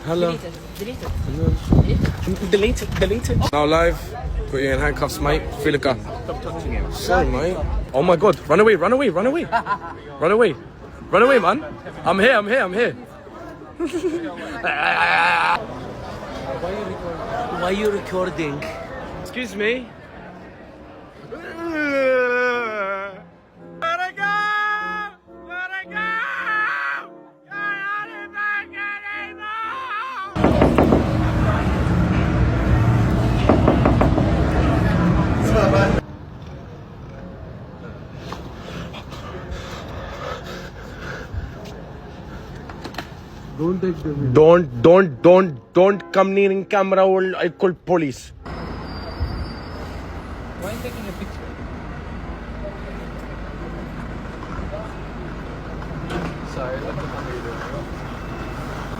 Hello. Delete it. Delete it. Now live. Put you in handcuffs, mate. Feel a gun. Stop touching him. Sorry, mate. Oh my God. Run away, run away, run away. Run away. Run away, man. I'm here, I'm here, I'm here. Why are you recording? Excuse me. Don't take the video. Don't come near in camera or I call police. Why are you taking a picture?